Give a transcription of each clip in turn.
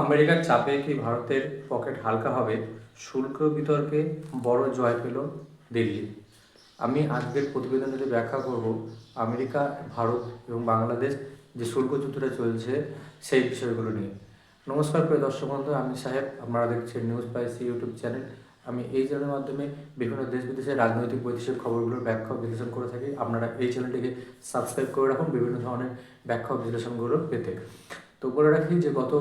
আমেরিকার চাপে কি ভারতের পকেট হালকা হবে? শুল্ক বিতর্কে বড় জয় পেল দিল্লি। আমি আজকের প্রতিবেদনটিতে ব্যাখ্যা করব আমেরিকা, ভারত এবং বাংলাদেশ যে শুল্ক যুদ্ধটা চলছে সেই বিষয়গুলো নিয়ে। নমস্কার প্রিয় দর্শক বন্ধু, আমি সাহেব, আপনারা দেখছেন নিউজ স্পাইসি ইউটিউব চ্যানেল। আমি এই চ্যানেলের মাধ্যমে বিভিন্ন দেশ বিদেশের রাজনৈতিক বৈদেশিক খবরগুলোর ব্যাখ্যা বিশ্লেষণ করে থাকি। আপনারা এই চ্যানেলটিকে সাবস্ক্রাইব করে রাখুন বিভিন্ন ধরনের ব্যাখ্যা বিশ্লেষণগুলো পেতে। তো বলে রাখি যে গত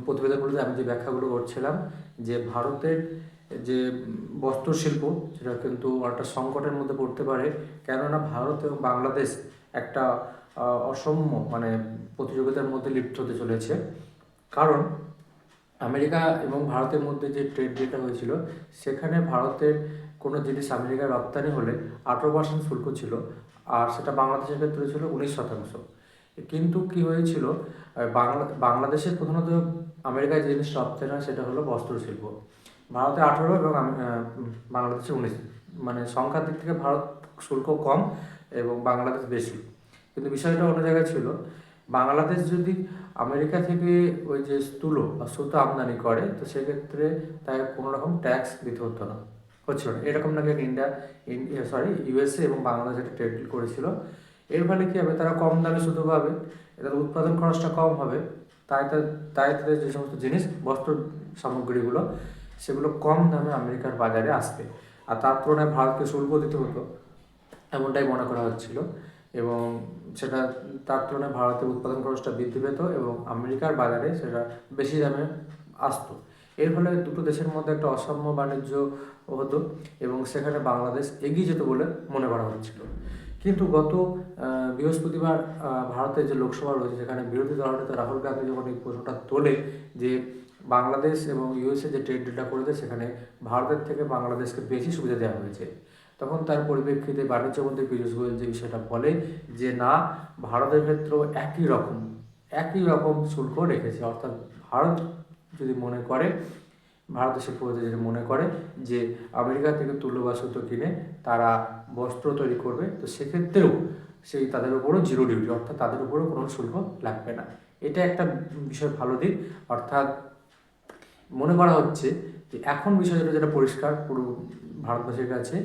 প্রতিবেদনগুলোতে আমি যে ব্যাখ্যাগুলো করছিলাম যে ভারতের যে বস্ত্র শিল্প সেটা কিন্তু একটা সংকটের মধ্যে পড়তে পারে, কেননা ভারত এবং বাংলাদেশ একটা অসাম্য প্রতিযোগিতার মধ্যে লিপ্ত হতে চলেছে। কারণ আমেরিকা এবং ভারতের মধ্যে যে ট্রেড ডিলটা হয়েছিল সেখানে ভারতের কোনো জিনিস আমেরিকায় রপ্তানি হলে 18% শুল্ক ছিল, আর সেটা বাংলাদেশের ক্ষেত্রে ছিল 19%। কিন্তু কি হয়েছিল, বাংলাদেশের প্রধানত আমেরিকায় যে জিনিস রপ্তানি হয় সেটা হলো বস্ত্র শিল্প। ভারতে 18 এবং বাংলাদেশে 19, সংখ্যার দিক থেকে ভারত শুল্ক কম এবং বাংলাদেশ বেশি। কিন্তু বিষয়টা অন্য জায়গায় ছিল। বাংলাদেশ যদি আমেরিকা থেকে ওই যে তুলো বা সুতো আমদানি করে, তো সেক্ষেত্রে তাই কোনো রকম ট্যাক্স দিতে হতো না, হচ্ছিল না। এরকম নাকি ইউএসএ এবং বাংলাদেশ একটা ট্রেড ডিল করেছিল। এর ফলে কী হবে, তারা কম দামে সুতো পাবে, এদের উৎপাদন খরচটা কম হবে, তাই তাদের যে সমস্ত জিনিস বস্ত্র সামগ্রীগুলো সেগুলো কম দামে আমেরিকার বাজারে আসবে, আর তার তুলনায় ভারতকে শুল্ক দিতে হতো, এমনটাই মনে করা হচ্ছিল। এবং সেটা তার তুলনায় ভারতের উৎপাদন খরচটা বৃদ্ধি পেত এবং আমেরিকার বাজারে সেটা বেশি দামে আসতো। এর ফলে দুটো দেশের মধ্যে একটা অসাম্য বাণিজ্য হতো এবং সেখানে বাংলাদেশ এগিয়ে যেত বলে মনে করা হচ্ছিল। কিন্তু গত বৃহস্পতিবার ভারতের যে লোকসভা রয়েছে, সেখানে বিরোধী দলনেতা রাহুল গান্ধী যখন এই প্রশ্নটা তোলে যে বাংলাদেশ এবং ইউএসএ যে ট্রেড ডিলটা করেছে সেখানে ভারতের থেকে বাংলাদেশকে বেশি সুবিধা দেওয়া হয়েছে, তখন তার পরিপ্রেক্ষিতে বাণিজ্য মন্ত্রী পীযূষ গোয়েল যে বিষয়টা বলে যে না, ভারতের ক্ষেত্রেও একই রকম শুল্ক রেখেছে। অর্থাৎ ভারত যদি মনে করে, ভারতের শিল্পপতি যদি মনে করে যে আমেরিকা থেকে তুলো বা সুতো কিনে তারা বস্ত্র তৈরি করবে, তো সেক্ষেত্রেও তাদের উপরও জিরো ডিউটি, অর্থাৎ তাদের উপরও কোনো শুল্ক লাগবে না। এটা একটা বিষয় ভালো দিক। অর্থাৎ মনে করা হচ্ছে যে এখন বিষয়টা যেটা পরিষ্কার পুরো ভারতবাসীর কাছে,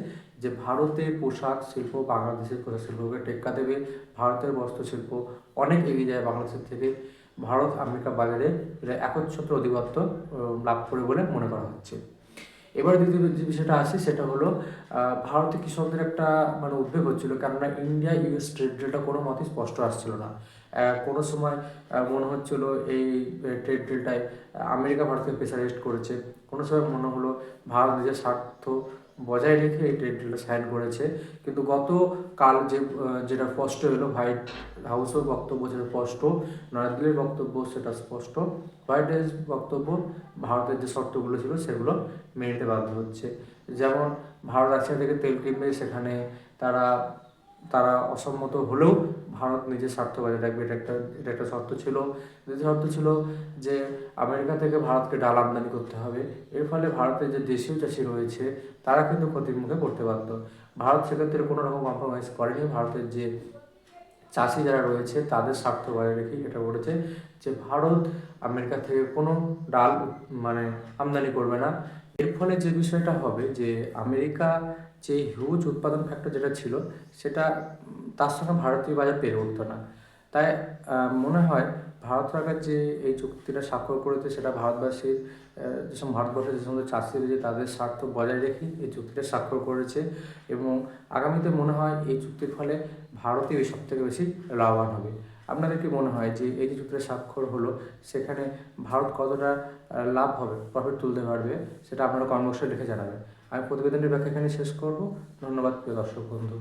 যে ভারতের পোশাক শিল্প বাংলাদেশের পোশাক শিল্পকে টেক্কা দেবে। ভারতের বস্ত্র শিল্প অনেক এগিয়ে যায় বাংলাদেশের থেকে। ভারত আমেরিকা বাজারে এটা একচ্ছত্র অধিপত্য লাভ করে বলে মনে করা হচ্ছে। এবার দ্বিতীয় যে বিষয়টা আসে সেটা হলো ভারতের কৃষকদের একটা উদ্বেগ হচ্ছিল, কেননা ইন্ডিয়া ইউএস ট্রেড ডিলটা কোনো মতেই স্পষ্ট আসছিল না। কোনো সময় মনে হচ্ছিল এই ট্রেড ডিলটায় আমেরিকা ভারতকে প্রেসারাইজড করেছে, কোনো সময় মনে হলো ভারত নিজের স্বার্থ বজায় রেখে এই ট্রেড ডিলটা সাইন করেছে। কিন্তু গতকাল যেটা স্পষ্ট হলো, হোয়াইট হাউসের বক্তব্য যেটা স্পষ্ট, নয়াদিল্লির বক্তব্য সেটা স্পষ্ট, হোয়াইট হাউস বক্তব্য ভারতের যে শর্তগুলো ছিল সেগুলো মেনে নিতে বাধ্য হচ্ছে। যেমন ভারত রাশিয়া থেকে তেল কিনবে, সেখানে তারা তারা অসম্মত হলেও ভারত নিজের স্বার্থ বজায় রাখবে, এটা একটা শর্ত ছিল। দ্বিতীয় শর্ত ছিল যে আমেরিকা থেকে ভারতকে ডাল আমদানি করতে হবে। এর ফলে ভারতের যে দেশীয় চাষি রয়েছে তারা কিন্তু ক্ষতির মুখে পড়তে পারত। ভারত সেক্ষেত্রে কোনো রকম কম্প্রোমাইজ করেনি। ভারতের যে চাষি যারা রয়েছে তাদের স্বার্থ বজায় রেখে এটা বলেছে যে ভারত আমেরিকা থেকে কোনো ডাল আমদানি করবে না। এর ফলে যে বিষয়টা হবে যে আমেরিকা যে হিউজ উৎপাদন ফ্যাক্টর যেটা ছিল সেটা তার সঙ্গে ভারতীয় বাজার পেরে উঠতো না। তাই মনে হয় ভারত সরকার যে এই চুক্তিটা স্বাক্ষর করেছে সেটা ভারতবাসীর ভারতবর্ষের যে সমস্ত চাষি রয়েছে তাদের স্বার্থ বজায় রেখে এই চুক্তিটা স্বাক্ষর করেছে। এবং আগামীতে মনে হয় এই চুক্তির ফলে ভারতই সব থেকে বেশি লাভবান হবে। আপনাদের কি মনে হয় যে এই যে চুক্তিটা স্বাক্ষর হলো সেখানে ভারত কতটা লাভ হবে, প্রফিট তুলতে পারবে, সেটা আপনারা কমেন্ট বক্সে লিখে জানাবেন। আমি প্রতিবেদনটির ব্যাখ্যা এখানে শেষ করব। ধন্যবাদ প্রিয় দর্শক বন্ধু।